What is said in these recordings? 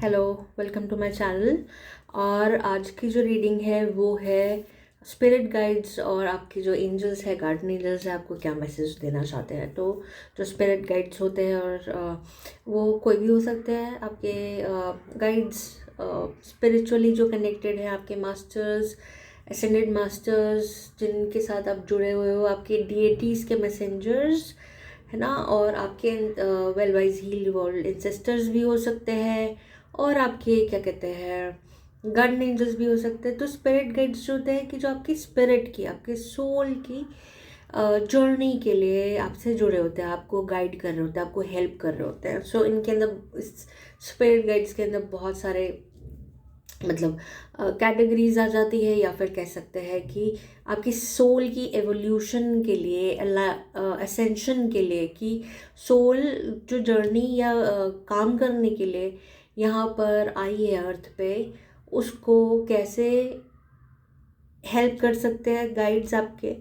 Hello, welcome to my channel. और आज की जो रीडिंग है वो है स्पिरिट गाइड्स और आपके जो एंजल्स है, गार्डन एंजल्स है, आपको क्या मैसेज देना चाहते हैं। तो जो स्पिरिट गाइड्स होते हैं और वो कोई भी हो सकते हैं, आपके गाइड्स स्पिरिचुअली जो कनेक्टेड है, आपके मास्टर्स, एसेंडेड मास्टर्स जिनके साथ आप जुड़े हुए हो, आपके डीएटीज़ के मैसेंजर्स है ना, और आपके well wise heal world ancestors भी हो सकते हैं, और आपके क्या कहते हैं गार्डन एंजल्स भी हो सकते हैं। तो स्पिरिट गाइड्स जो होते हैं कि जो आपकी स्पिरिट की, आपके सोल की जर्नी के लिए आपसे जुड़े होते हैं, आपको गाइड कर रहे होते हैं, आपको हेल्प कर रहे होते हैं। सो इनके अंदर, इस स्पिरिट गाइड्स के अंदर बहुत सारे मतलब कैटेगरीज आ जाती है, या फिर कह सकते हैं कि आपकी सोल की एवोल्यूशन के लिए, असेंशन के लिए, कि सोल जो जर्नी या काम करने के लिए यहाँ पर आई है अर्थ पे, उसको कैसे हेल्प कर सकते हैं गाइड्स आपके।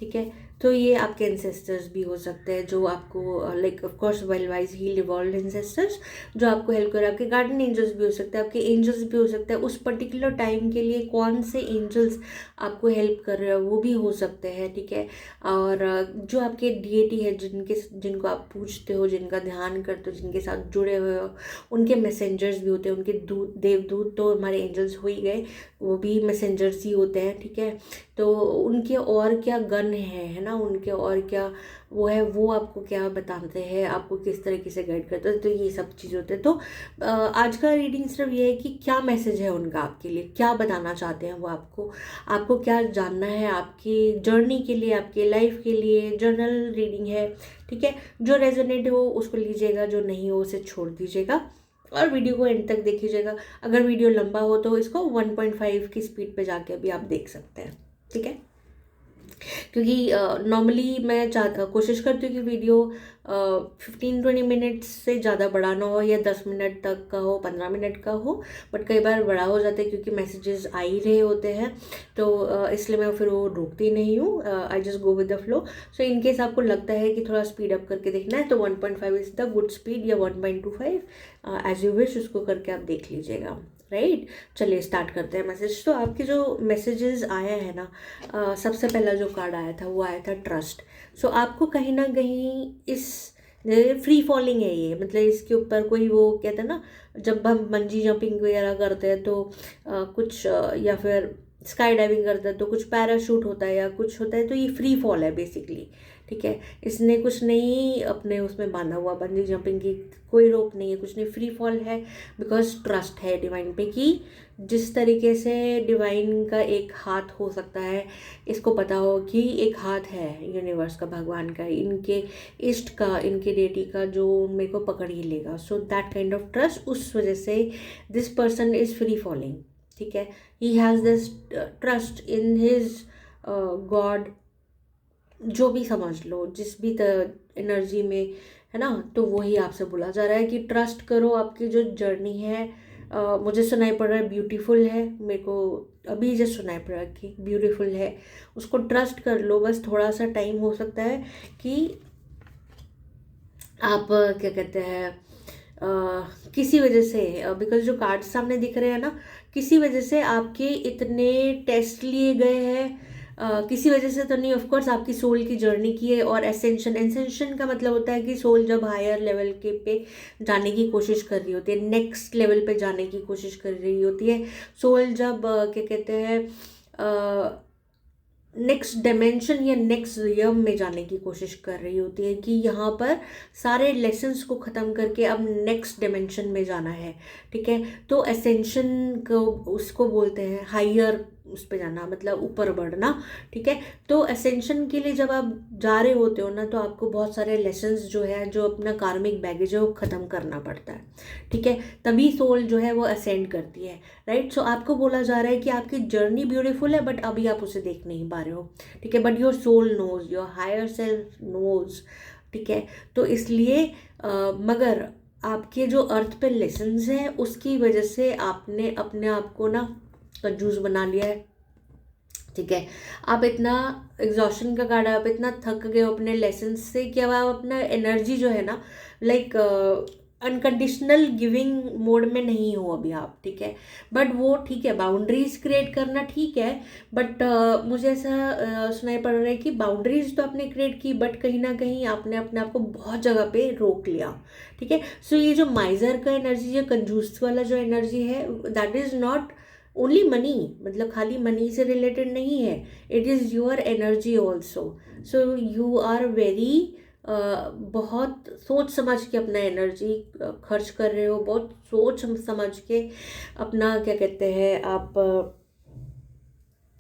ठीक है, तो ये आपके एंसेस्टर्स भी हो सकते हैं जो आपको like of course well wise heal evolved ancestors जो आपको हेल्प कर, आपके गार्डन एंजल्स भी हो सकते हैं, आपके एंजल्स भी हो सकते हैं। उस पर्टिकुलर टाइम के लिए कौन से एंजल्स आपको हेल्प कर रहे हैं वो भी हो सकते हैं। ठीक है, और जो आपके डीएटी है, जिनको आप पूजते हो, जिनका ध्यान करते हो, जिनके साथ जुड़े हुए हो, उनके मैसेंजर्स भी होते हैं। उनके दूत, देवदूत तो हमारे एंजल्स हो ही गए, वो भी मैसेंजर्स ही होते हैं। ठीक है, तो उनके और क्या गन है ना, उनके और क्या वो है, वो आपको क्या बताते हैं, आपको किस तरीके से गाइड करते हैं। तो ये सब चीज़ होते हैं। तो आज का रीडिंग सिर्फ ये है कि क्या मैसेज है उनका आपके लिए, क्या बताना चाहते हैं वो आपको, आपको क्या जानना है आपकी जर्नी के लिए, आपके लाइफ के लिए। जर्नल रीडिंग है। ठीक है, जो रेजोनेट हो उसको लीजिएगा, जो नहीं हो उसे छोड़ दीजिएगा, और वीडियो को एंड तक देखिएगा। अगर वीडियो लंबा हो तो इसको 1.5 की स्पीड पे जाके भी आप देख सकते हैं। ठीक है, क्योंकि नॉर्मली मैं कोशिश करती हूँ कि वीडियो 15-20 मिनट से ज़्यादा बड़ा ना हो, या 10 मिनट तक का हो, 15 मिनट का हो। बट कई बार बड़ा हो जाता है क्योंकि मैसेजेस आ ही रहे होते हैं, तो इसलिए मैं फिर वो रोकती नहीं हूँ। I just go with the flow. So in case आपको लगता है कि थोड़ा स्पीड अप करके देखना है, तो 1.5 इज़ द गुड स्पीड, या 1.25 एज यू विश, उसको करके आप देख लीजिएगा। राइट, चलिए स्टार्ट करते हैं मैसेज। तो आपके जो मैसेजेस आया है ना, सबसे पहला जो कार्ड आया था वो आया था ट्रस्ट। सो आपको कहीं ना कहीं इस फ्री फॉलिंग है ये, मतलब इसके ऊपर कोई वो कहते हैं ना, जब हम बंजी जंपिंग वगैरह करते हैं तो कुछ या फिर स्काई डाइविंग करते हैं तो कुछ पैराशूट होता है या कुछ होता है, तो ये फ्री फॉल है बेसिकली। ठीक है, इसने कुछ नहीं अपने उसमें बांधा हुआ, बंजी जंपिंग की कोई रोप नहीं है, कुछ नहीं, फ्री फॉल है। बिकॉज ट्रस्ट है डिवाइन पे कि जिस तरीके से डिवाइन का एक हाथ हो सकता है, इसको पता हो कि एक हाथ है यूनिवर्स का, भगवान का, इनके इष्ट का, इनके डेटी का, जो मेरे को पकड़ ही लेगा। So that kind of trust, उस वजह से this person is free falling. ठीक है, he has this trust in his God, जो भी समझ लो, जिस भी एनर्जी में है ना, तो वही आपसे बोला जा रहा है कि ट्रस्ट करो। आपकी जो जर्नी है, मुझे सुनाई पड़ रहा है ब्यूटीफुल है, मेरे को अभी जस्ट सुनाई पड़ रहा है कि ब्यूटीफुल है, उसको ट्रस्ट कर लो। बस थोड़ा सा टाइम हो सकता है कि आप क्या कहते हैं किसी वजह से, बिकॉज जो कार्ड सामने दिख रहे हैं ना, किसी वजह से आपके इतने टेस्ट लिए गए हैं, किसी वजह से तो नहीं, ऑफ कोर्स आपकी सोल की जर्नी की है। और एसेंशन का मतलब होता है कि सोल जब हायर लेवल के पे जाने की कोशिश कर रही होती है, नेक्स्ट लेवल पे जाने की कोशिश कर रही होती है, सोल जब क्या कहते हैं नेक्स्ट डायमेंशन या नेक्स्ट रियम में जाने की कोशिश कर रही होती है, कि यहाँ पर सारे लेसन्स को ख़त्म करके अब नेक्स्ट डायमेंशन में जाना है। ठीक है, तो एसेंशन को उसको बोलते हैं हायर, उस पर जाना मतलब ऊपर बढ़ना। ठीक है, तो एसेंशन के लिए जब आप जा रहे होते हो ना, तो आपको बहुत सारे लेसन्स जो है, जो अपना कार्मिक बैगेज है, वो ख़त्म करना पड़ता है। ठीक है, तभी सोल जो है वो असेंड करती है। राइट, सो आपको बोला जा रहा है कि आपकी जर्नी ब्यूटीफुल है, बट अभी आप उसे देख नहीं पा रहे हो। ठीक है, but your soul knows, your higher self knows. ठीक है, तो इसलिए मगर आपके जो अर्थ पे लेसन्स हैं, उसकी वजह से आपने अपने आप को ना कंजूस बना लिया है। ठीक है, आप इतना एग्जॉशन का कार्ड है, आप इतना थक गए हो अपने लेसन से कि अब आप अपना एनर्जी जो है ना, लाइक अनकंडीशनल गिविंग मोड में नहीं हो अभी आप, ठीक है। बट वो ठीक है, बाउंड्रीज क्रिएट करना ठीक है, बट मुझे ऐसा सुनाई पड़ रहा है कि बाउंड्रीज तो आपने क्रिएट की, बट कहीं ना कहीं आपने अपने आप को बहुत जगह पे रोक लिया, ठीक है। सो ये जो माइजर का एनर्जी, जो कंजूस वाला जो एनर्जी है, that is not only money, मतलब खाली मनी से रिलेटेड नहीं है, it is your energy also. So you are very बहुत सोच समझ के अपना एनर्जी खर्च कर रहे हो, बहुत सोच समझ के अपना क्या कहते हैं आप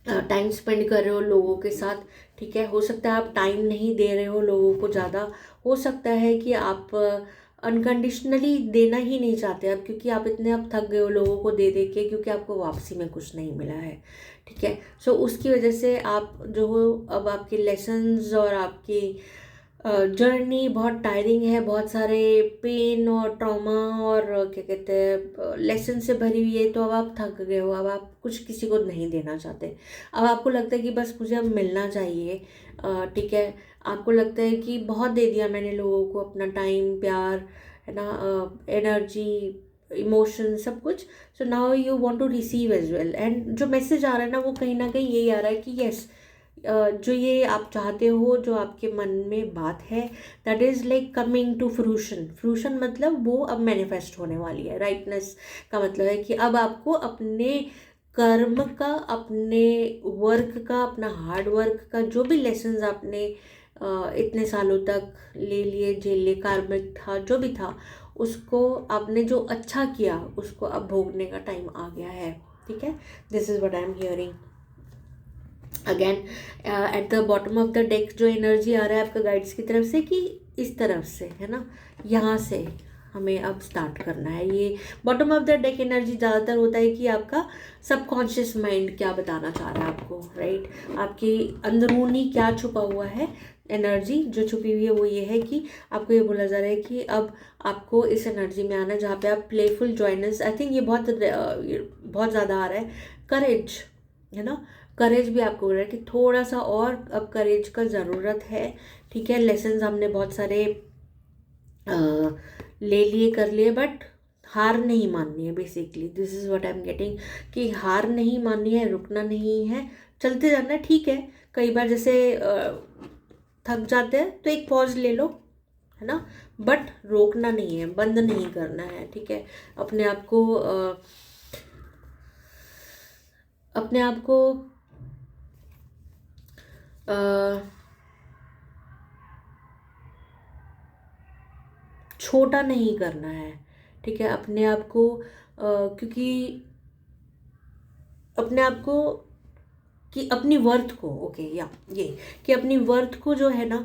टाइम स्पेंड कर रहे हो लोगों के साथ, ठीक है। हो सकता है आप टाइम नहीं दे रहे हो लोगों को ज़्यादा, हो सकता है कि आप अनकंडीशनली देना ही नहीं चाहते अब, क्योंकि आप इतने अब थक गए हो लोगों को दे दे के, क्योंकि आपको वापसी में कुछ नहीं मिला है, ठीक है। सो उसकी वजह से आप जो हो, अब आपके लेसन्स और आपकी जर्नी बहुत टायरिंग है, बहुत सारे पेन और ट्रॉमा और क्या कहते हैं लेसन से भरी हुई है, तो अब आप थक गए हो, अब आप कुछ किसी को नहीं देना चाहते। अब आपको लगता है कि बस मुझे अब मिलना चाहिए, ठीक है। आपको लगता है कि बहुत दे दिया मैंने लोगों को, अपना टाइम, प्यार, है ना, एनर्जी, इमोशन, सब कुछ। So now you want to receive as well, and जो मैसेज आ रहा है ना, वो कहीं ना कहीं यही आ रहा है कि यस, जो ये आप चाहते हो, जो आपके मन में बात है, that is like coming to fruition. Fruition मतलब वो अब मैनिफेस्ट होने वाली है। राइटनेस का मतलब है कि अब आपको अपने कर्म का, अपने वर्क का, अपना हार्ड वर्क का, जो भी लेसन्स आपने इतने सालों तक ले लिए, झेल लिए, कार्मिक था जो भी था, उसको आपने जो अच्छा किया उसको अब भोगने का टाइम आ गया है, ठीक है। This is what I am hearing. Again at the bottom of the deck जो एनर्जी आ रहा है आपका गाइड्स की तरफ से, कि इस तरफ से, है ना, यहाँ से हमें अब स्टार्ट करना है। ये bottom of the deck energy ज़्यादातर होता है कि आपका सबकॉन्शियस माइंड क्या बताना चाह रहा है आपको, राइट। आपकी अंदरूनी क्या छुपा हुआ है, एनर्जी जो छुपी हुई है वो ये है कि आपको ये बोला जा रहा है कि अब आपको इस एनर्जी में आना है जहाँ पे आप प्लेफुल, जॉयनेस, आई थिंक ये बहुत ज़्यादा आ रहा है, करेज, है ना, करेज भी आपको बोल रहा है कि थोड़ा सा और अब करेज का ज़रूरत है, ठीक है। लेसन्स हमने बहुत सारे ले लिए, कर लिए, बट हार नहीं माननी है, basically this is what I am getting, कि हार नहीं माननी है, रुकना नहीं है, चलते जाना है, ठीक है। कई बार जैसे थक जाते हैं तो एक पॉज ले लो, है ना, बट रोकना नहीं है, बंद नहीं करना है, ठीक है। अपने आप को अपने आप को छोटा नहीं करना है, ठीक है। अपने आप को क्योंकि अपने आप को कि अपनी वर्थ को, ओके, या ये कि अपनी वर्थ को जो है ना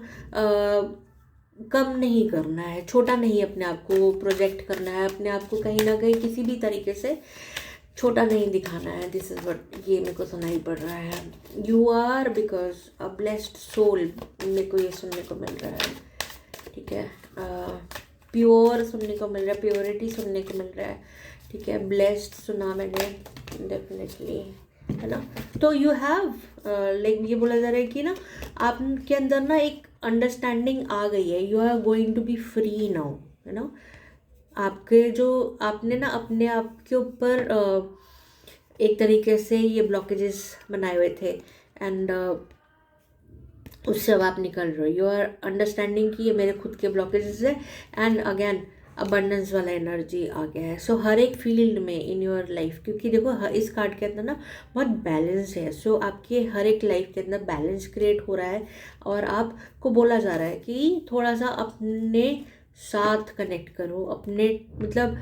कम नहीं करना है, छोटा नहीं अपने आप को प्रोजेक्ट करना है, अपने आप को कहीं ना कहीं किसी भी तरीके से छोटा नहीं दिखाना है। दिस इज़ व्हाट ये मेरे को सुनाई पड़ रहा है। You are because a blessed soul, मेरे को ये सुनने को मिल रहा है, ठीक है। प्योर सुनने को मिल रहा है, प्योरिटी सुनने को मिल रहा है, ठीक है। ब्लेस्ड सुना मैंने डेफिनेटली, है ना। तो यू हैव लाइक ये बोला जा रहा है कि ना आपके अंदर ना एक अंडरस्टैंडिंग आ गई है, you are going to be free now, है ना। आपके जो आपने ना अपने आप के ऊपर एक तरीके से ये ब्लॉकेजेस बनाए हुए थे, एंड उससे अब आप निकल रहे हो, यू आर अंडरस्टैंडिंग कि ये मेरे खुद के ब्लॉकेजेस है, एंड अगेन अबंडेंस वाला एनर्जी आ गया है। सो हर एक फील्ड में इन योर लाइफ, क्योंकि देखो इस कार्ड के अंदर ना बहुत बैलेंस है, सो आपके हर एक लाइफ के अंदर बैलेंस क्रिएट हो रहा है, और आपको बोला जा रहा है कि थोड़ा सा अपने साथ कनेक्ट करो, अपने मतलब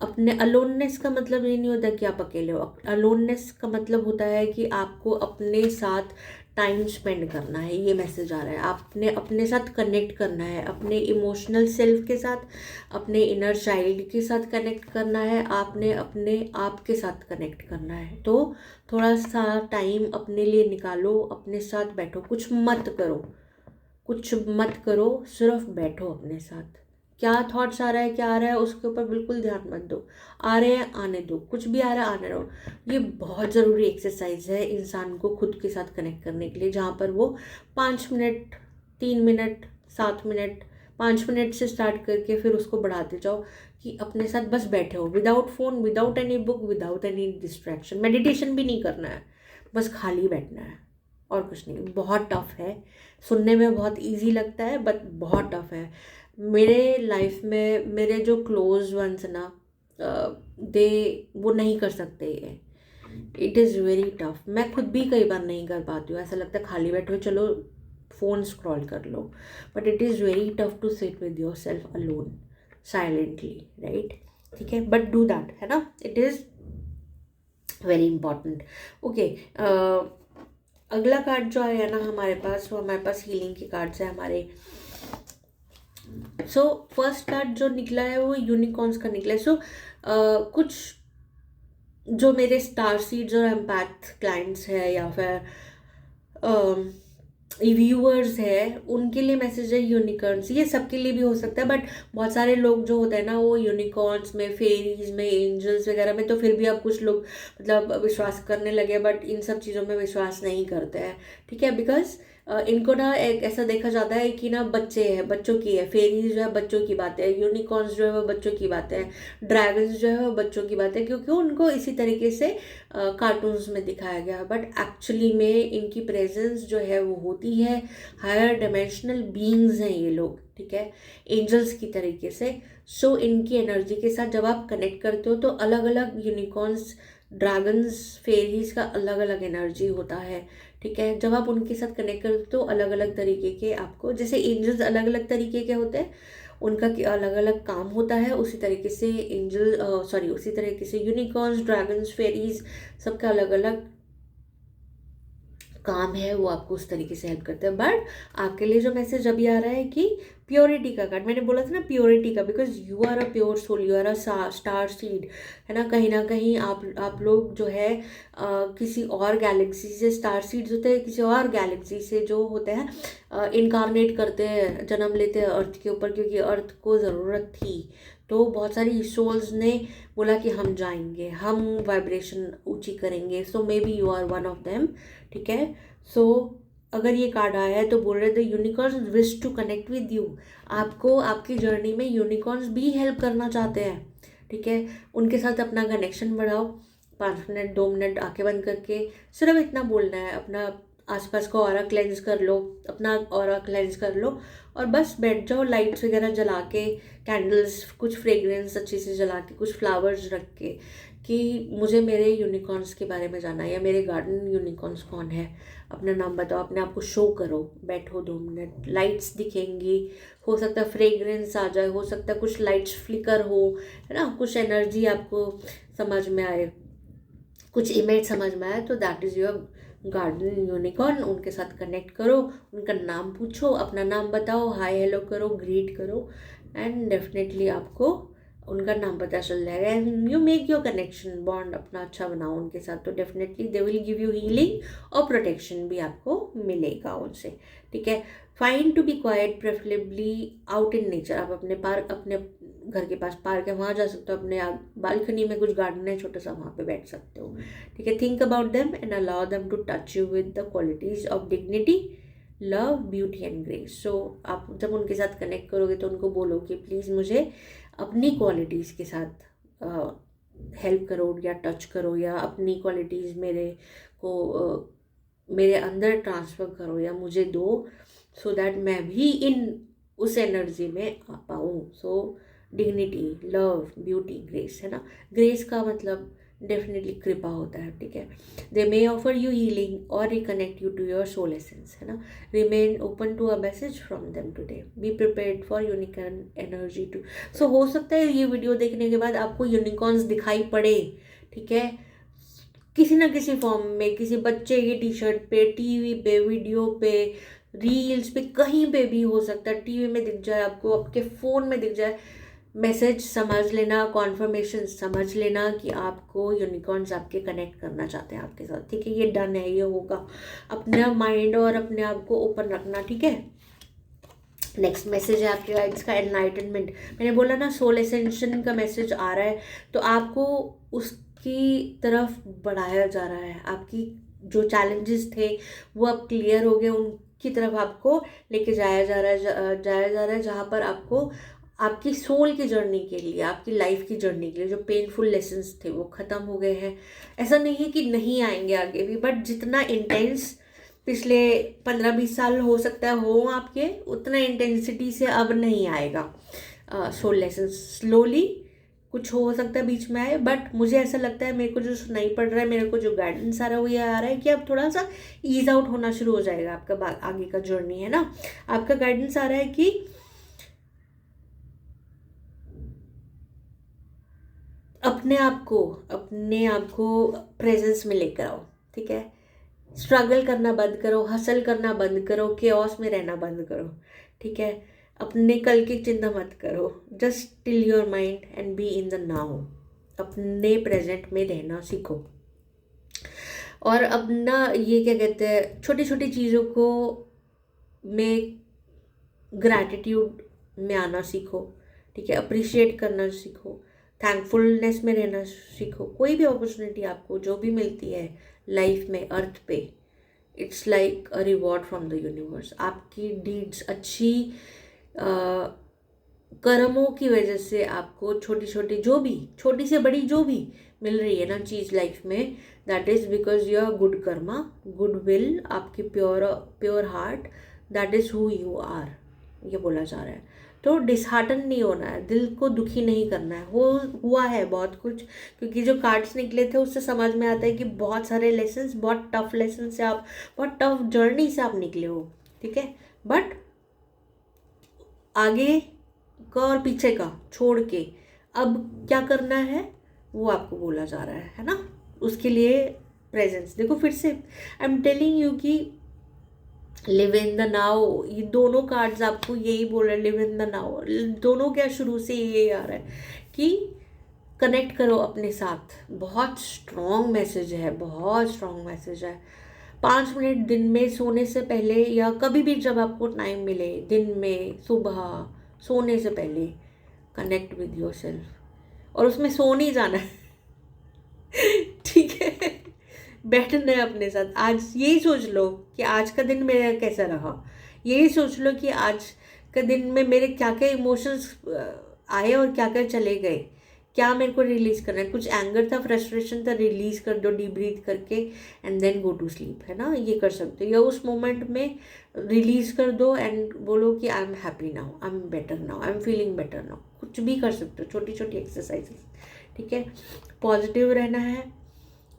अपने अलोननेस का मतलब ये नहीं होता कि आप अकेले हो, अलोननेस का मतलब होता है कि आपको अपने साथ टाइम स्पेंड करना है, ये मैसेज आ रहा है। आपने अपने साथ कनेक्ट करना है, अपने इमोशनल सेल्फ के साथ, अपने इनर चाइल्ड के साथ कनेक्ट करना है, आपने अपने आप के साथ कनेक्ट करना है। तो थोड़ा सा टाइम अपने लिए निकालो, अपने साथ बैठो, कुछ मत करो, कुछ मत करो, सिर्फ बैठो अपने साथ। क्या थॉट्स आ रहा है, क्या आ रहा है, उसके ऊपर बिल्कुल ध्यान मत दो, आ रहे हैं आने दो, कुछ भी आ रहा है आने दो। ये बहुत ज़रूरी एक्सरसाइज है इंसान को खुद के साथ कनेक्ट करने के लिए, जहाँ पर वो 5 मिनट, 3 मिनट, 7 मिनट, 5 मिनट से स्टार्ट करके फिर उसको बढ़ाते जाओ कि अपने साथ बस बैठे हो, without phone, without any book, without any distraction. Meditation भी नहीं करना है, बस खाली बैठना है और कुछ नहीं। बहुत टफ है, सुनने में बहुत इजी लगता है बट बहुत टफ है। मेरे लाइफ में मेरे जो क्लोज वंस ना, दे वो नहीं कर सकते ये। It is very tough. मैं खुद भी कई बार नहीं कर पाती हूँ, ऐसा लगता है खाली बैठो चलो फ़ोन स्क्रॉल कर लो, but it is very tough to sit with your self alone silently, right? ठीक है, बट डू दैट, है ना, it is very important. Okay, अगला कार्ड जो आया ना हमारे पास, वो हमारे पास हीलिंग के कार्ड्स है हमारे। सो फर्स्ट कार्ड जो निकला है वो यूनिकॉर्न्स का निकला है। सो कुछ जो मेरे स्टार सीड्स और एम्पैथ क्लाइंट्स है या फिर व्यूअर्स है, उनके लिए मैसेज है यूनिकॉर्न्स। ये सबके लिए भी हो सकता है, बट बहुत सारे लोग जो होते हैं ना वो यूनिकॉर्न्स में, फेरीज में, एंजल्स वगैरह में, तो फिर भी अब कुछ लोग मतलब विश्वास करने लगे, बट इन सब चीज़ों में विश्वास नहीं करते हैं। ठीक है, बिकॉज इनको ना एक ऐसा देखा जाता है कि ना बच्चे हैं, बच्चों की है, फेरीज जो है बच्चों की बातें है, यूनिकॉर्न्स जो है वो बच्चों की बातें हैं, ड्रैगन्स जो है वो बच्चों की बातें है, क्योंकि उनको इसी तरीके से कार्टून्स में दिखाया गया है। बट एक्चुअली में इनकी प्रेजेंस जो है वो होती है, हायर डायमेंशनल बीइंग्स हैं ये लोग, ठीक है, एंजल्स की तरीके से। सो इनकी एनर्जी के साथ जब आप कनेक्ट करते हो तो अलग अलग यूनिकॉर्न्स, ड्रैगन्स, फेरीज का अलग अलग एनर्जी होता है। ठीक है, जब आप उनके साथ कनेक्ट करते हो तो अलग अलग तरीके के आपको, जैसे एंजल्स अलग अलग तरीके के होते हैं, उनका अलग अलग काम होता है, उसी तरीके से उसी तरीके से यूनिकॉर्न्स, ड्रैगन्स, फेरीज, सबका अलग अलग काम है, वो आपको उस तरीके से हेल्प करते हैं। बट आपके लिए जो मैसेज अभी आ रहा है कि प्योरिटी का कार्ड, मैंने बोला था ना प्योरिटी का, because you are a pure soul, you are a star seed, है ना कहीं आप लोग जो है किसी और गैलेक्सी से, स्टार सीड्स होते हैं किसी और गैलेक्सी से जो होते हैं, इनकारनेट करते हैं, जन्म लेते हैं अर्थ के ऊपर, क्योंकि अर्थ को ज़रूरत थी। तो बहुत सारी सोल्स ने बोला कि हम जाएंगे, हम वाइब्रेशन ऊंची करेंगे, so may be you are one of them. ठीक है, सो अगर ये कार्ड आया है तो बोल रहे थे unicorns wish to connect with you. आपको आपकी जर्नी में यूनिकॉर्न्स भी हेल्प करना चाहते हैं। ठीक है, उनके साथ अपना कनेक्शन बढ़ाओ। 5 मिनट 2 मिनट आंखें बंद करके सिर्फ इतना बोलना है, अपना आसपास का ऑरा क्लेंस कर लो, अपना ऑरा क्लेंस कर लो और बस बैठ जाओ, लाइट्स वगैरह जला के, कैंडल्स, कुछ फ्रेग्रेंस अच्छी से जला के, कुछ फ्लावर्स रख के, कि मुझे मेरे यूनिकॉर्न्स के बारे में जानना है या मेरे गार्डन यूनिकॉर्न्स कौन है, अपना नाम बताओ, अपने आप को शो करो, बैठो 2 मिनट, लाइट्स दिखेंगी, हो सकता है फ्रेग्रेंस आ जाए, हो सकता है कुछ लाइट्स फ्लिकर हो, है ना, कुछ एनर्जी आपको समझ में आए, कुछ इमेज समझ में आए, तो that is your garden unicorn. उनके साथ कनेक्ट करो, उनका नाम पूछो, अपना नाम बताओ, हाय हेलो करो, ग्रीट करो, एंड डेफिनेटली आपको उनका नाम पता चल जाएगा, and you make your connection, bond अपना अच्छा बनाओ उनके साथ, तो definitely they will give you healing और प्रोटेक्शन भी आपको मिलेगा उनसे। ठीक है, fine to be quiet, preferably out in nature. आप अपने पार्क, अपने घर के पास पार्क है, वहाँ जा सकते हो, अपने बालकनी में कुछ गार्डन है छोटा सा, वहाँ पे बैठ सकते हो। ठीक है, think about them and allow them to touch you with the qualities of dignity, love, beauty and grace. So आप जब उनके साथ कनेक्ट करोगे तो उनको बोलो कि प्लीज़ मुझे अपनी क्वालिटीज़ के साथ हेल्प करो या टच करो, या अपनी क्वालिटीज़ मेरे को मेरे अंदर ट्रांसफ़र करो या मुझे दो, सो दैट मैं भी इन उस एनर्जी में आ पाऊँ। सो डिग्निटी, लव, ब्यूटी, ग्रेस, है ना। ग्रेस का मतलब डेफिनेटली कृपा होता है। ठीक है, they may offer you healing और reconnect you to your soul essence, है ना। Remain open to a message from them today, be prepared for unicorn energy too. So हो सकता है ये वीडियो देखने के बाद आपको यूनिकॉर्न्स दिखाई पड़े, ठीक है, किसी ना किसी फॉर्म में, किसी बच्चे की टी शर्ट पे, टीवी पे, वीडियो पे, रील्स पे, कहीं पे भी हो सकता है, टीवी में दिख जाए आपको, आपके फ़ोन में दिख जाए। मैसेज समझ लेना, कॉन्फर्मेशन समझ लेना कि आपको यूनिकॉर्न्स आपके कनेक्ट करना चाहते हैं आपके साथ। ठीक है, ये डन है, ये होगा। अपना माइंड और अपने आप को ओपन रखना। ठीक है, नेक्स्ट मैसेज है आपके गाइड्स का एनलाइटनमेंट। मैंने बोला ना सोल एसेंशन का मैसेज आ रहा है, तो आपको उसकी तरफ बढ़ाया जा रहा है। आपकी जो चैलेंजेस थे वो अब क्लियर हो गए, उनकी तरफ आपको लेके जाया जा रहा है, जहाँ पर आपको आपकी सोल की जर्नी के लिए, आपकी लाइफ की जर्नी के लिए जो पेनफुल लेसन्स थे वो ख़त्म हो गए हैं। ऐसा नहीं है कि नहीं आएंगे आगे भी, बट जितना इंटेंस पिछले 15-20 साल हो सकता है हो आपके, उतना इंटेंसिटी से अब नहीं आएगा। सोल लेसन स्लोली कुछ हो सकता है बीच में आए, बट मुझे ऐसा लगता है, मेरे को जो सुनाई पड़ रहा है, मेरे को जो गाइडेंस आ रहा है वो ये आ रहा है कि अब थोड़ा सा ईज आउट होना शुरू हो जाएगा आपका आगे का जर्नी, है ना। आपका गाइडेंस आ रहा है कि अपने आप को प्रेजेंस में लेकर आओ, ठीक है। स्ट्रगल करना बंद करो, हसल करना बंद करो, केओस में रहना बंद करो, ठीक है। अपने कल की चिंता मत करो, just till your mind and be in the now. अपने प्रेजेंट में रहना सीखो, और अपना ये क्या कहते हैं, छोटी छोटी चीज़ों को में ग्रैटिट्यूड में आना सीखो, ठीक है। अप्रिशिएट करना सीखो, थैंकफुलनेस में रहना सीखो। कोई भी अपॉर्चुनिटी आपको जो भी मिलती है लाइफ में, अर्थ पे, it's like a reward from the universe. आपकी डीड्स, अच्छी कर्मों की वजह से आपको छोटी छोटी, जो भी छोटी से बड़ी जो भी मिल रही है ना चीज़ लाइफ में, that is because you are good karma, good will, आपकी pure heart, that is who you are, ये बोला जा रहा है। तो डिसहार्टन नहीं होना है, दिल को दुखी नहीं करना है। हुआ है बहुत कुछ, क्योंकि जो कार्ड्स निकले थे उससे समझ में आता है कि बहुत सारे लेसन्स, बहुत टफ लेसन से आप, बहुत टफ जर्नी से आप निकले हो, ठीक है। बट आगे का और पीछे का छोड़ के अब क्या करना है वो आपको बोला जा रहा है ना। उसके लिए प्रेजेंस देखो, फिर से आई एम टेलिंग यू कि लिव इन द नाउ। ये दोनों कार्ड्स आपको यही बोल रहे हैं, लिव इन द नाउ। दोनों क्या शुरू से यही आ रहा है कि कनेक्ट करो अपने साथ। बहुत स्ट्रॉन्ग मैसेज है, बहुत स्ट्रॉन्ग मैसेज है। 5 मिनट दिन में सोने से पहले, या कभी भी जब आपको टाइम मिले, दिन में, सुबह सोने से पहले, कनेक्ट विद योर सेल्फ। और उसमें सो नहीं जाना है ठीक है, बैठना है अपने साथ। आज यही सोच लो कि आज का दिन मेरा कैसा रहा, यही सोच लो कि आज का दिन में मेरे क्या क्या इमोशंस आए और क्या क्या चले गए, क्या मेरे को रिलीज़ करना है। कुछ एंगर था, फ्रस्ट्रेशन था, रिलीज़ कर दो डीप ब्रीथ करके, and then go to sleep, है ना। ये कर सकते हो, या उस मोमेंट में रिलीज़ कर दो एंड बोलो कि I am happy now, I am better now, I am feeling better now. कुछ भी कर सकते हो, छोटी छोटी एक्सरसाइजेस, ठीक है। पॉजिटिव रहना है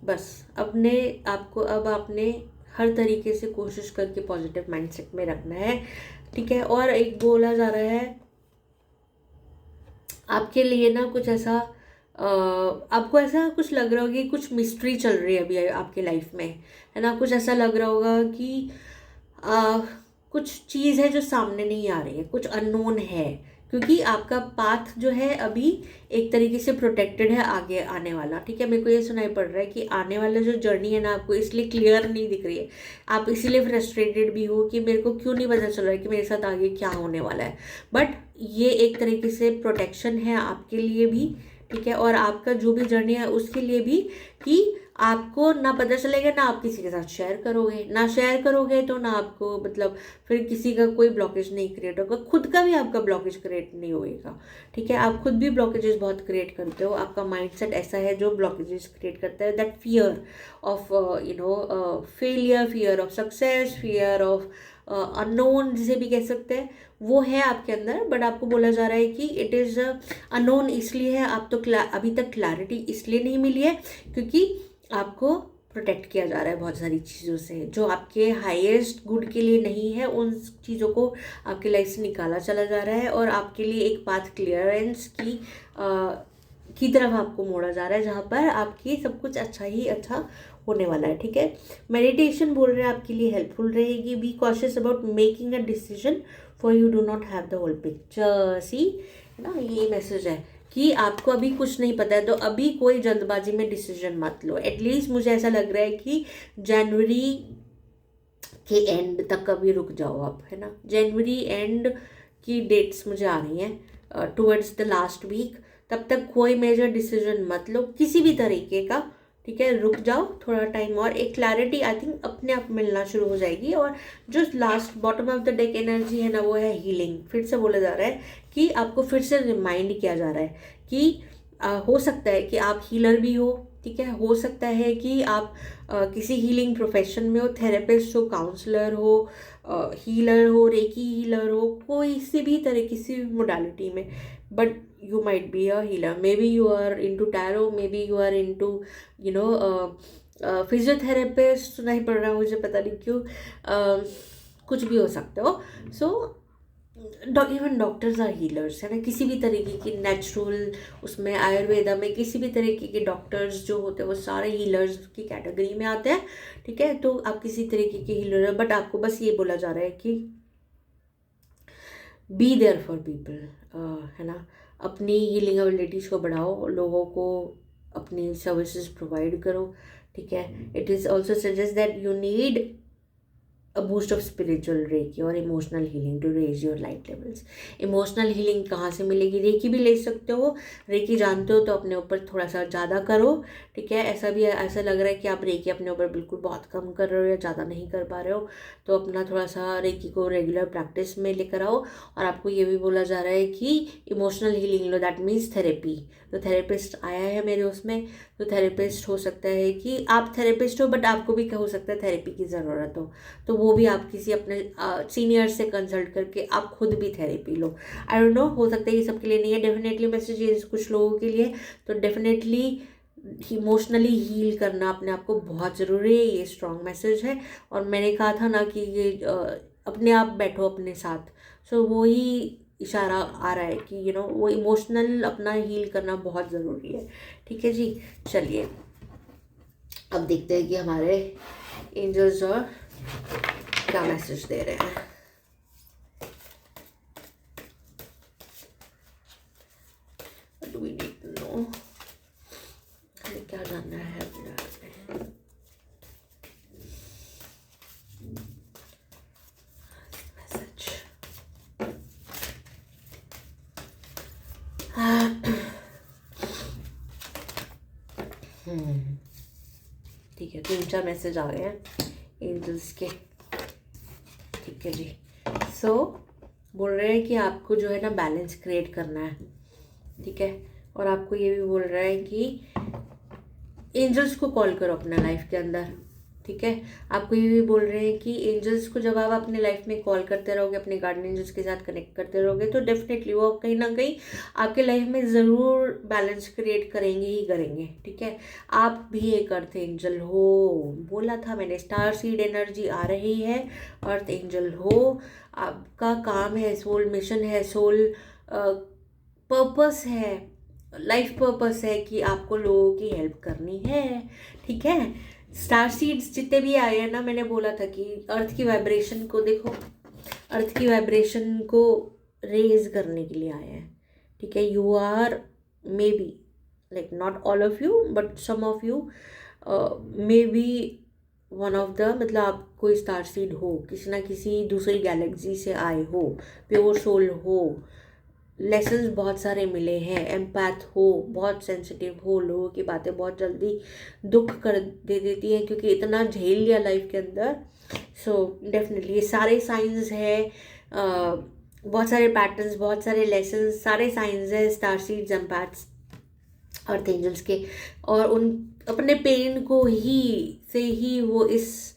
बस। अपने आपको अब आपने हर तरीके से कोशिश करके पॉजिटिव माइंडसेट में रखना है, ठीक है। और एक बोला जा रहा है आपके लिए ना, कुछ ऐसा आपको ऐसा कुछ लग रहा होगा कि कुछ मिस्ट्री चल रही है अभी आपके लाइफ में, है ना। कुछ ऐसा लग रहा होगा कि कुछ चीज़ है जो सामने नहीं आ रही है, कुछ अननोन है, क्योंकि आपका पाथ जो है अभी एक तरीके से प्रोटेक्टेड है आगे आने वाला, ठीक है। मेरे को ये सुनाई पड़ रहा है कि आने वाला जो जर्नी है ना, आपको इसलिए क्लियर नहीं दिख रही है, आप इसीलिए फ्रस्ट्रेटेड भी हो कि मेरे को क्यों नहीं पता चल रहा है कि मेरे साथ आगे क्या होने वाला है। बट ये एक तरीके से प्रोटेक्शन है आपके लिए भी, ठीक है, और आपका जो भी जर्नी है उसके लिए भी, कि आपको ना पता चलेगा, ना आप किसी के साथ शेयर करोगे, ना शेयर करोगे तो ना आपको मतलब फिर किसी का कोई ब्लॉकेज नहीं क्रिएट होगा, खुद का भी आपका ब्लॉकेज क्रिएट नहीं होएगा, ठीक है। आप खुद भी ब्लॉकेजेस बहुत क्रिएट करते हो, आपका माइंडसेट ऐसा है जो ब्लॉकेजेस क्रिएट करता है। That fear of failure, fear of success, fear of unknown, जिसे भी कह सकते हैं, वो है आपके अंदर। बट आपको बोला जा रहा है कि इट इज़ अननोन इसलिए है, आप तो अभी तक क्लैरिटी इसलिए नहीं मिली है क्योंकि आपको प्रोटेक्ट किया जा रहा है बहुत सारी चीज़ों से, जो आपके हाईएस्ट गुड के लिए नहीं है। उन चीज़ों को आपकी लाइफ से निकाला चला जा रहा है, और आपके लिए एक पाथ क्लियरेंस की तरफ आपको मोड़ा जा रहा है, जहाँ पर आपकी सब कुछ अच्छा ही अच्छा होने वाला है, ठीक है। मेडिटेशन बोल रहे हैं आपके लिए हेल्पफुल रहेगी। Be cautious about making a decision for you do not have the whole picture. See, है ना, ये मैसेज है कि आपको अभी कुछ नहीं पता है, तो अभी कोई जल्दबाजी में डिसीजन मत लो। एटलीस्ट मुझे ऐसा लग रहा है कि जनवरी के एंड तक कभी रुक जाओ आप, है ना। जनवरी एंड की डेट्स मुझे आ रही हैं, टुवर्ड्स द लास्ट वीक। तब तक कोई मेजर डिसीजन मत लो किसी भी तरीके का, ठीक है, रुक जाओ थोड़ा टाइम और, एक क्लैरिटी आई थिंक अपने आप मिलना शुरू हो जाएगी। और जो last bottom of the deck energy है ना, वो है हीलिंग। फिर से बोला जा रहा है कि आपको फिर से रिमाइंड किया जा रहा है कि हो सकता है कि आप हीलर भी हो, ठीक है, हो सकता है कि आप किसी हीलिंग प्रोफेशन में हो, थेरेपिस्ट हो, काउंसलर हो, हीलर हो, रेकी हीलर हो, कोई सी भी तरह किसी भी मोडालिटी में, but you might be a healer, maybe you are into tarot, maybe you are into you know physiotherapist, सुना ही पड़ रहा है मुझे, पता नहीं क्यों, कुछ भी हो सकते हो। So even doctors are healers, है ना, किसी भी तरीके की नेचुरल, उसमें आयुर्वेदा में किसी भी तरीके के डॉक्टर्स जो होते हैं वो सारे हीलर्स की कैटेगरी में आते हैं, ठीक है। तो आप किसी तरीके के हीलर है, बट आपको बस ये बोला जा रहा है कि बी देयर फॉर पीपल, है ना, अपनी हीलिंग एबिलिटीज़ को बढ़ाओ, लोगों को अपनी सर्विसेज प्रोवाइड करो, ठीक है। It is also suggest that you need a boost of spiritual reiki और emotional healing to raise your light levels। Emotional healing कहाँ से मिलेगी? रेकी भी ले सकते हो, रेकी जानते हो तो अपने ऊपर थोड़ा सा ज़्यादा करो, ठीक है। ऐसा लग रहा है कि आप रेकी अपने ऊपर बिल्कुल बहुत कम कर रहे हो या ज़्यादा नहीं कर पा रहे हो, तो अपना थोड़ा सा रेकी को रेगुलर प्रैक्टिस में लेकर आओ। और आपको ये भी बोला जा रहा है कि emotional healing low, that means therapy. तो थेरेपिस्ट आया है मेरे उसमें, तो थेरेपिस्ट हो सकता है कि आप थेरेपिस्ट हो, बट आपको भी हो सकता है थेरेपी की ज़रूरत हो, तो वो भी आप किसी अपने सीनियर से कंसल्ट करके आप खुद भी therapy low. I don't know, हो सकता है ये सबके लिए नहीं है, डेफिनेटली मैसेज ये कुछ लोगों के लिए। तो डेफिनेटली इमोशनली हील करना अपने आप को बहुत ज़रूरी है, ये स्ट्रॉन्ग मैसेज है। और मैंने कहा था ना कि ये अपने आप बैठो अपने साथ, सो वो ही इशारा आ रहा है कि वो इमोशनल अपना हील करना बहुत ज़रूरी है, ठीक है जी। चलिए अब देखते हैं कि हमारे एंजल्स और क्या मैसेज दे रहे हैं। Do we need to know, हमें क्या जानना है अपने आप में। मैसेज ठीक है, 3-4 मैसेज आ गए हैं एंजल्स के, ठीक है जी। सो बोल रहे हैं कि आपको जो है ना बैलेंस क्रिएट करना है, ठीक है। और आपको ये भी बोल रहा है कि एंजल्स को कॉल करो अपना लाइफ के अंदर, ठीक है। आपको ये भी बोल रहे हैं कि एंजल्स को जब आप अपने लाइफ में कॉल करते रहोगे, अपने गार्डन एंजल्स के साथ कनेक्ट करते रहोगे, तो डेफिनेटली वो कहीं ना कहीं आपके लाइफ में ज़रूर बैलेंस क्रिएट करेंगे ही करेंगे, ठीक है। आप भी एक अर्थ एंजल हो, बोला था मैंने, स्टार सीड एनर्जी आ रही है, अर्थ एंजल हो, आपका काम है, सोल मिशन है, सोल पर्पस है, लाइफ पर्पस है कि आपको लोगों की हेल्प करनी है, ठीक है। स्टार सीड्स जितने भी आए हैं ना, मैंने बोला था कि अर्थ की वाइब्रेशन को देखो, अर्थ की वाइब्रेशन को रेज करने के लिए आए हैं, ठीक है। You are may be like not all of you but some of you may be one of the, मतलब आप कोई स्टार सीड हो, किसी ना किसी दूसरी गैलेक्सी से आए हो, प्योर सोल हो, लेसन्स बहुत सारे मिले हैं, एम्पैथ हो, बहुत सेंसिटिव हो, लोगों की बातें बहुत जल्दी दुख कर दे देती हैं क्योंकि इतना झेल लिया लाइफ के अंदर। सो डेफिनेटली ये सारे साइंस है, बहुत सारे पैटर्न्स, बहुत सारे लेसन्स, सारे साइंस है स्टार सीड्स, एम्पैथ्स, अर्थ एंजल्स के। और उन अपने पेन को ही से ही वो इस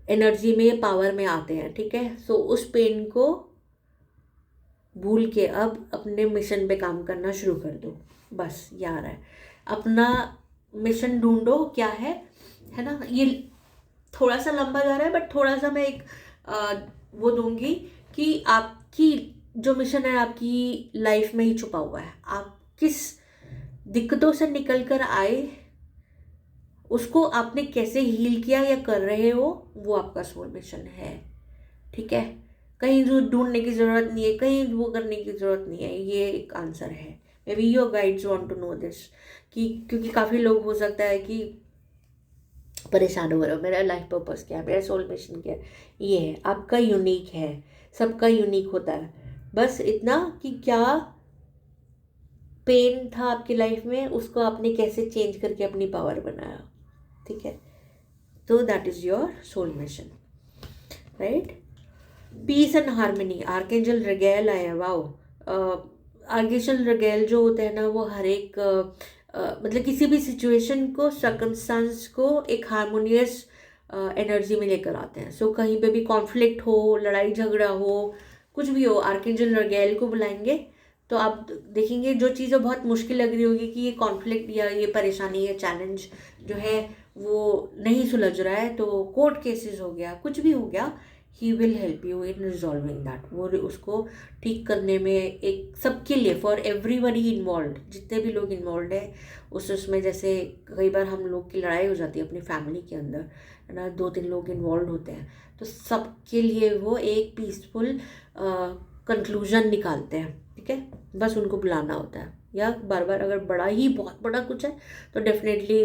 एनर्जी में, पावर में आते हैं, ठीक है। सो उस पेन को भूल के अब अपने मिशन पे काम करना शुरू कर दो, बस ये आ रहा है। अपना मिशन ढूंढो क्या है ना। ये थोड़ा सा लंबा जा रहा है बट थोड़ा सा मैं एक वो दूंगी कि आपकी जो मिशन है आपकी लाइफ में ही छुपा हुआ है। आप किस दिक्कतों से निकल कर आए, उसको आपने कैसे हील किया या कर रहे हो, वो आपका सोल मिशन है, ठीक है। कहीं ढूंढने की ज़रूरत नहीं है, कहीं वो करने की ज़रूरत नहीं है, ये एक आंसर है। May be your guides want to know this, कि क्योंकि काफ़ी लोग हो सकता है कि परेशान हो रहे हो, मेरा लाइफ पर्पस क्या है, मेरा सोल मिशन क्या है। ये है, आपका यूनिक है, सबका यूनिक होता है, बस इतना कि क्या पेन था आपकी लाइफ में, उसको आपने कैसे चेंज करके अपनी पावर बनाया, ठीक है। तो that is your soul mission, right. Peace and harmony, archangel Raguel आया, वाओ। आर्कएंजल रगेल जो होते हैं ना, वो हर एक मतलब किसी भी सिचुएशन को, सर्कमस्टांस को एक हारमोनियस एनर्जी में लेकर आते हैं। सो कहीं पे भी कॉन्फ्लिक्ट हो, लड़ाई झगड़ा हो, कुछ भी हो, आर्कएंजल रगेल को बुलाएंगे तो आप देखेंगे जो चीज़ें बहुत मुश्किल लग रही होगी कि ये कॉन्फ्लिक्ट या ये परेशानी या चैलेंज जो है वो नहीं सुलझ रहा है, तो कोर्ट केसेस हो गया, कुछ भी हो गया, ही will help you in resolving that. वो उसको ठीक करने में, एक सबके लिए, फॉर एवरीबडी इन्वॉल्व, जितने भी लोग इन्वॉल्व है उसमें। जैसे कई बार हम लोग की लड़ाई हो जाती है अपनी फैमिली के अंदर, है ना, 2-3 लोग इन्वॉल्व होते हैं, तो सबके लिए वो एक पीसफुल कंक्लूजन निकालते हैं, ठीक है। बस उनको बुलाना होता है, या बार बार अगर बड़ा ही बहुत बड़ा कुछ है तो डेफिनेटली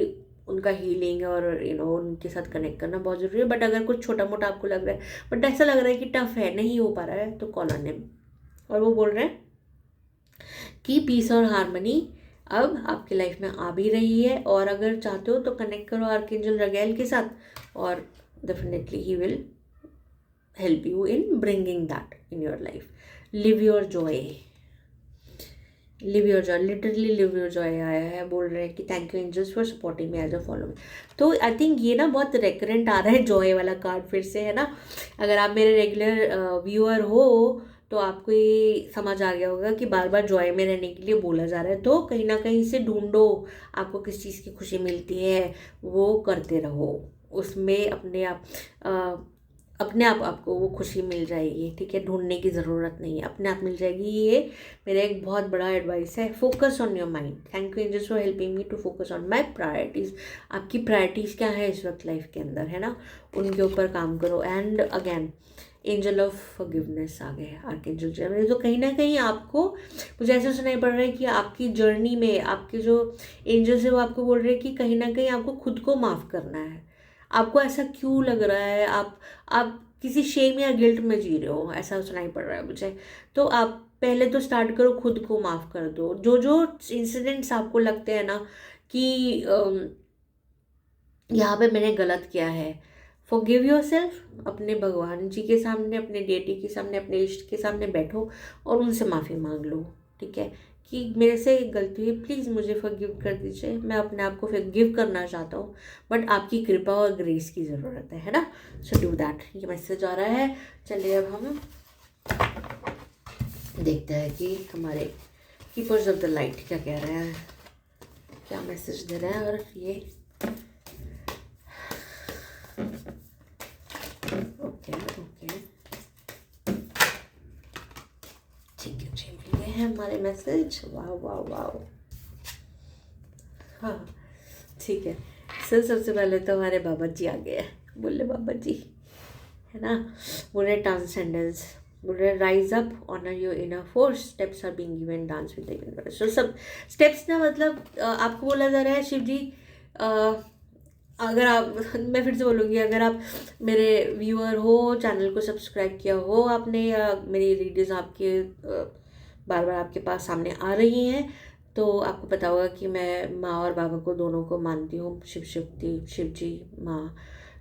उनका हीलिंग और उनके साथ कनेक्ट करना बहुत ज़रूरी है। बट अगर कुछ छोटा मोटा आपको लग रहा है, बट ऐसा लग रहा है कि टफ है, नहीं हो पा रहा है, तो कॉल ऑन हिम। और वो बोल रहे हैं कि पीस और हार्मनी अब आपकी लाइफ में आ भी रही है, और अगर चाहते हो तो कनेक्ट करो आर्कएंजल रगेल के साथ, और definitely he will help you in bringing that in your life. Live your joy, live your joy, literally live your joy आया है। बोल रहे हैं कि thank you angels for supporting me as a follower. तो आई थिंक ये ना बहुत रेकरेंट आ रहा है जॉय वाला कार्ड फिर से, है ना। अगर आप मेरे रेगुलर व्यूअर हो तो आपको ये समझ आ गया होगा कि बार बार जॉय में रहने के लिए बोला जा रहा है, तो कहीं ना कहीं से ढूंढो, आपको किस चीज़ की खुशी मिलती है वो करते रहो, उसमें अपने आप आपको वो खुशी मिल जाएगी, ठीक है। ढूंढने की ज़रूरत नहीं है, अपने आप मिल जाएगी। ये मेरा एक बहुत बड़ा एडवाइस है। Focus on your mind. Thank you angels for helping me to focus on my priorities. आपकी प्रायोरिटीज़ क्या है इस वक्त लाइफ के अंदर, है ना, उनके ऊपर काम करो। And again angel of forgiveness आ गए, आर्कएंजल जर्नी। तो कहीं ना कहीं आपको, मुझे ऐसा सुनाई पड़ रहा है कि आपकी जर्नी में आपके जो एंजल्स है वो आपको बोल रहे हैं कि कहीं ना कहीं आपको खुद को माफ़ करना है। आपको ऐसा क्यों लग रहा है, आप किसी शेम या गिल्ट में जी रहे हो, ऐसा सुनाई पड़ रहा है मुझे। तो आप पहले तो स्टार्ट करो, खुद को माफ़ कर दो। जो जो इंसिडेंट्स आपको लगते हैं ना कि यहाँ पे मैंने गलत किया है, फॉरगिव योरसेल्फ। अपने भगवान जी के सामने, अपने डेटी के सामने, अपने इष्ट के सामने बैठो और उनसे माफ़ी मांग लो, ठीक है, कि मेरे से एक गलती हुई, प्लीज़ मुझे फॉरगिव कर दीजिए, मैं अपने आप को फॉरगिव करना चाहता हूँ, बट आपकी कृपा और ग्रेस की ज़रूरत है ना। So do that. ये मैसेज आ रहा है। चलिए अब हम देखते हैं कि हमारे कीपर्स ऑफ द लाइट क्या कह रहे हैं, क्या मैसेज दे रहे हैं। और ये ओके ठीक है जी, मिल गए हैं हमारे मैसेज। वाह वाह वाह, हाँ ठीक है। सर सबसे पहले तो हमारे बाबा जी आ गए हैं। बोले बाबा जी, है ना, बोले ट्रांसेंडेंस, बोले rise up, honour your inner force, steps are being given, dance with the universe. तो सब स्टेप्स ना, मतलब आपको बोला जा रहा है शिव जी, अगर आप मैं फिर से बोलूँगी, अगर आप मेरे व्यूअर हो, चैनल को सब्सक्राइब किया हो आपने, या मेरी वीडियोज़ आपके बार बार आपके पास सामने आ रही हैं, तो आपको पता होगा कि मैं माँ और बाबा को दोनों को मानती हूँ। शिव शक्ति, शिव जी, माँ,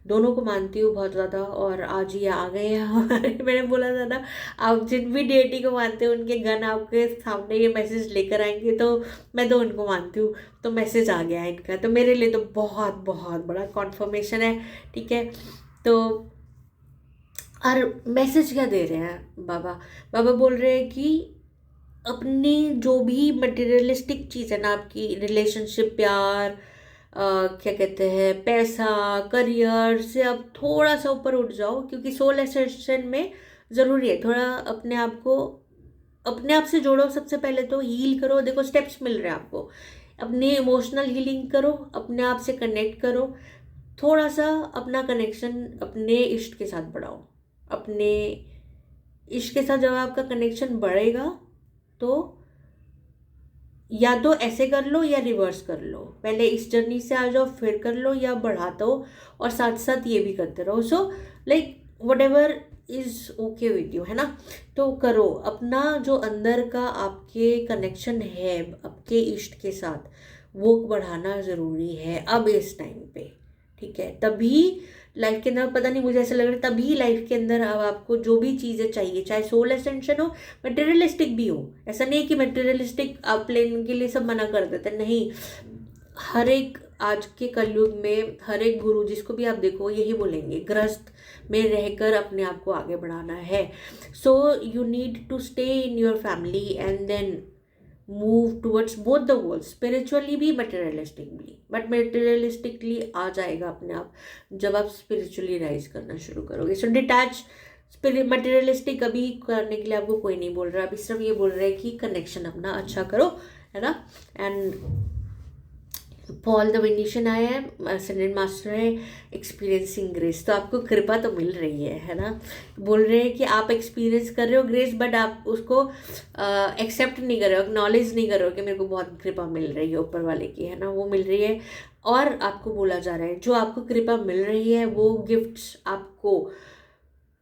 दोनों को मानती हूँ बहुत ज़्यादा। और आज ये आ गए हैं हमारे मैंने बोला था ना, आप जिन भी डेटी को मानते हो उनके गन आपके सामने ये मैसेज लेकर आएंगे, तो मैं तो उनको मानती हूँ, तो मैसेज आ गया है इनका, तो मेरे लिए तो बहुत बहुत बड़ा कॉन्फर्मेशन है, ठीक है। तो और मैसेज क्या दे रहे हैं बाबा? बाबा बोल रहे हैं कि अपनी जो भी मटेरियलिस्टिक चीज़ है ना, आपकी रिलेशनशिप, प्यार, क्या कहते हैं, पैसा, करियर से अब थोड़ा सा ऊपर उठ जाओ, क्योंकि सोल एसेंशन में ज़रूरी है थोड़ा अपने आप को, अपने आप से जोड़ो। सबसे पहले तो हील करो। देखो स्टेप्स मिल रहे हैं आपको, अपनी इमोशनल हीलिंग करो, अपने आप से कनेक्ट करो, थोड़ा सा अपना कनेक्शन अपने इष्ट के साथ बढ़ाओ। अपने इष्ट के साथ जब आपका कनेक्शन बढ़ेगा तो या तो ऐसे कर लो या रिवर्स कर लो, पहले इस जर्नी से आ जाओ फिर कर लो, या बढ़ाते हो और साथ साथ ये भी करते रहो। So like what ever is okay with you, है ना। तो करो अपना जो अंदर का आपके कनेक्शन है आपके इष्ट के साथ, वो बढ़ाना ज़रूरी है अब इस टाइम पे, ठीक है। तभी लाइफ के अंदर, पता नहीं मुझे ऐसा लग रहा है, तभी लाइफ के अंदर अब आपको जो भी चीज़ें चाहिए, चाहे सोल एसेंशन हो, मटेरियलिस्टिक भी हो, ऐसा नहीं है कि मटेरियलिस्टिक आप लेने के लिए सब मना कर देते, नहीं। हर एक आज के कलयुग में हर एक गुरु जिसको भी आप देखो यही बोलेंगे, ग्रस्त में रहकर अपने आप को आगे बढ़ाना है। So you need to stay in your family and then move towards both the world, spiritually भी मटेरियलिस्टिकली, बट मटेरियलिस्टिकली आ जाएगा अपने आप जब आप स्पिरिचुअली राइज करना शुरू करोगे। सो डिटैच मटेरियलिस्टिक अभी करने के लिए आपको कोई नहीं बोल रहा, अभी सिर्फ ये बोल रहा है कि कनेक्शन अपना अच्छा करो, है ना। एंड पॉल द वेनिशियन आया है, असेंडेंट मास्टर है, एक्सपीरियंसिंग ग्रेस, तो आपको कृपा तो मिल रही है ना। बोल रहे हैं कि आप एक्सपीरियंस कर रहे हो ग्रेस, बट आप उसको एक्सेप्ट नहीं कर रहे हो, एक्नॉलेज नहीं कर रहे हो कि मेरे को बहुत कृपा मिल रही है ऊपर वाले की, है ना, वो मिल रही है। और आपको बोला जा रहा है जो आपको कृपा मिल रही है वो गिफ्ट्स आपको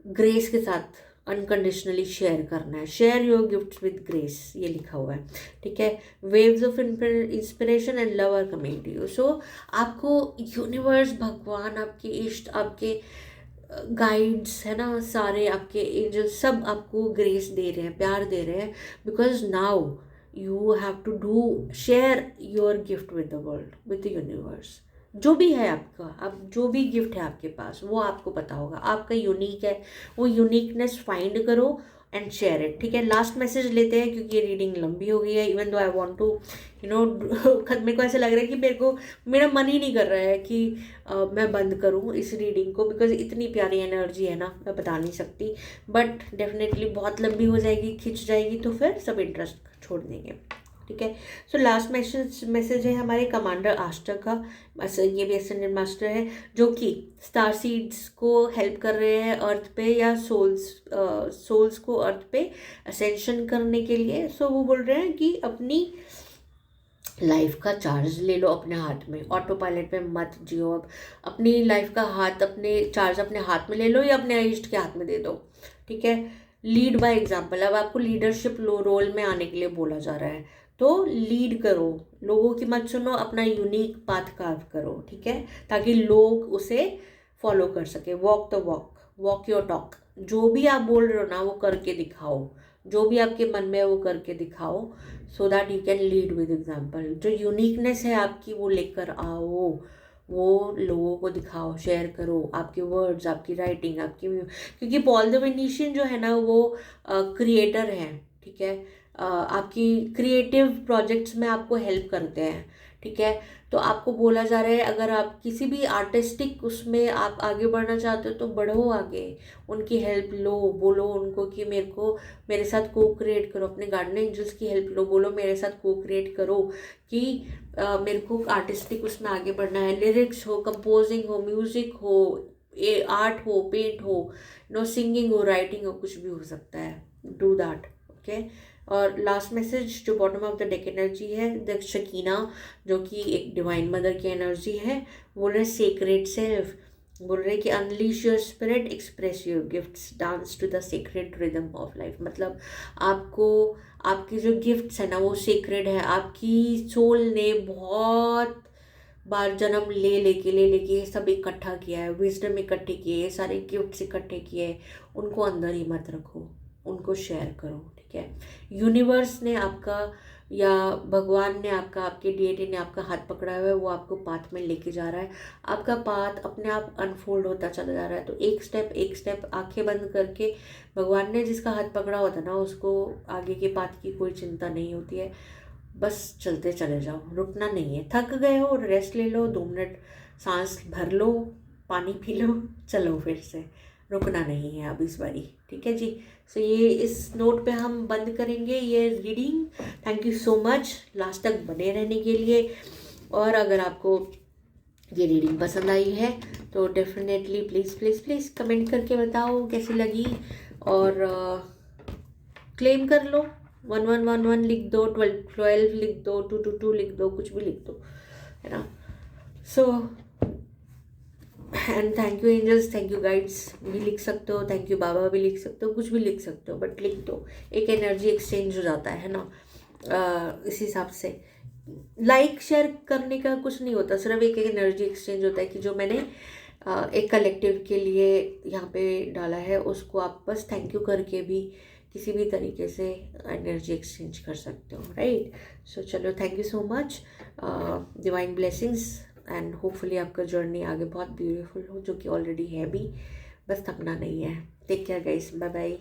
ग्रेस के साथ अनकंडीशनली शेयर करना है। Share your gifts with grace, ये लिखा हुआ है, ठीक है। Waves of inspiration and love are coming to you. So आपको यूनिवर्स, भगवान, आपके इष्ट, आपके गाइड्स, है ना, सारे आपके एंजल्स सब आपको ग्रेस दे रहे हैं, प्यार दे रहे हैं, because now you have to do share your gift with the world, with the universe. जो भी है आपका, अब जो भी गिफ्ट है आपके पास वो आपको पता होगा, आपका यूनिक है, वो यूनिकनेस फाइंड करो एंड शेयर इट, ठीक है। लास्ट मैसेज लेते हैं क्योंकि ये रीडिंग लंबी हो गई है। Even though I want to मेरे को ऐसा लग रहा है कि मेरा मन ही नहीं कर रहा है कि मैं बंद करूँ इस रीडिंग को, बिकॉज इतनी प्यारी एनर्जी है ना, मैं बता नहीं सकती। बट डेफिनेटली बहुत लंबी हो जाएगी, खिंच जाएगी, तो फिर सब इंटरेस्ट छोड़ देंगे, ठीक है। सो लास्ट मैसेज है हमारे कमांडर आस्टर का, ये भी असेंडेंट मास्टर है, जो कि स्टार सीड्स को हेल्प कर रहे हैं अर्थ पे, या सोल्स को अर्थ पे असेंशन करने के लिए। सो वो बोल रहे हैं कि अपनी लाइफ का चार्ज ले लो अपने हाथ में, ऑटो पायलट पे मत जियो, अब अपनी लाइफ का चार्ज अपने हाथ में ले लो, या अपने इष्ट के हाथ में दे दो, ठीक है। लीड बाय एग्जाम्पल, अब आपको लीडरशिप रोल में आने के लिए बोला जा रहा है, तो लीड करो, लोगों की मत सुनो, अपना यूनिक पाथ कार्व करो, ठीक है, ताकि लोग उसे फॉलो कर सके। Walk the walk, walk your talk, जो भी आप बोल रहे हो ना वो करके दिखाओ, जो भी आपके मन में है वो करके दिखाओ, so that you can lead with example. जो यूनिकनेस है आपकी वो लेकर आओ, वो लोगों को दिखाओ, शेयर करो, आपके वर्ड्स, आपकी राइटिंग, क्योंकि पॉल द वेनिशियन जो है ना वो क्रिएटर हैं, ठीक है। आपकी क्रिएटिव प्रोजेक्ट्स में आपको हेल्प करते हैं, ठीक है। तो आपको बोला जा रहा है अगर आप किसी भी आर्टिस्टिक उसमें आप आगे बढ़ना चाहते हो तो बढ़ो आगे, उनकी हेल्प लो, बोलो उनको कि मेरे साथ को क्रिएट करो, अपने गार्डन एंजल्स की हेल्प लो, बोलो मेरे साथ को क्रिएट करो कि मेरे को आर्टिस्टिक उसमें आगे बढ़ना है। लिरिक्स हो, कंपोजिंग हो, म्यूज़िक हो, आर्ट हो, पेंट हो, सिंगिंग हो, राइटिंग हो, कुछ भी हो सकता है, डू दैट, ओके। और लास्ट मैसेज जो bottom of the deck energy है, द शकीना, जो कि एक डिवाइन मदर की एनर्जी है, बोल रहे सेक्रेट सेल्फ, बोल रहे कि unleash your spirit, express your gifts, dance to the secret rhythm of life. मतलब आपको आपके जो गिफ्ट्स है ना वो सीक्रेट है, आपकी सोल ने बहुत बार जन्म ले लेके सब इकट्ठा किया है, विजडम इकट्ठे किए, ये सारे गिफ्ट्स इकट्ठे किए, उनको अंदर ही मत रखो, उनको शेयर करो, ठीक है। यूनिवर्स ने आपका, या भगवान ने आपका, आपके डीएटी ने आपका हाथ पकड़ा हुआ है, वो आपको पाथ में लेके जा रहा है, आपका पाथ अपने आप अनफोल्ड होता चला जा रहा है। तो एक स्टेप आंखें बंद करके, भगवान ने जिसका हाथ पकड़ा होता है ना उसको आगे के पाथ की कोई चिंता नहीं होती है, बस चलते चले जाओ, रुकना नहीं है। थक गए हो रेस्ट ले लो, 2 मिनट सांस भर लो, पानी पी लो, चलो फिर से, रुकना नहीं है अब इस बारी, ठीक है जी। सो ये इस नोट पे हम बंद करेंगे ये reading. Thank you so much last तक बने रहने के लिए। और अगर आपको ये रीडिंग पसंद आई है तो डेफिनेटली प्लीज़ कमेंट करके बताओ कैसी लगी, और क्लेम कर लो, 1111 लिख दो, 12 लिख दो, 222 लिख दो, कुछ भी लिख दो, है ना। So and thank you angels, thank you guides भी लिख सकते हो, थैंक यू बाबा भी लिख सकते हो, कुछ भी लिख सकते हो, बट लिख दो, एक एनर्जी एक्सचेंज हो जाता है ना। इस हिसाब से लाइक शेयर करने का कुछ नहीं होता, सिर्फ एक एनर्जी एक्सचेंज होता है कि जो मैंने एक कलेक्टिव के लिए यहाँ पे डाला है उसको आप बस थैंक यू करके भी किसी भी तरीके से एनर्जी एक्सचेंज कर सकते हो, राइट। सो चलो, thank you so much, divine blessings, and hopefully आपका जर्नी आगे बहुत ब्यूटीफुल हो, जो कि ऑलरेडी है भी, बस थकना नहीं है। Take care guys, bye bye.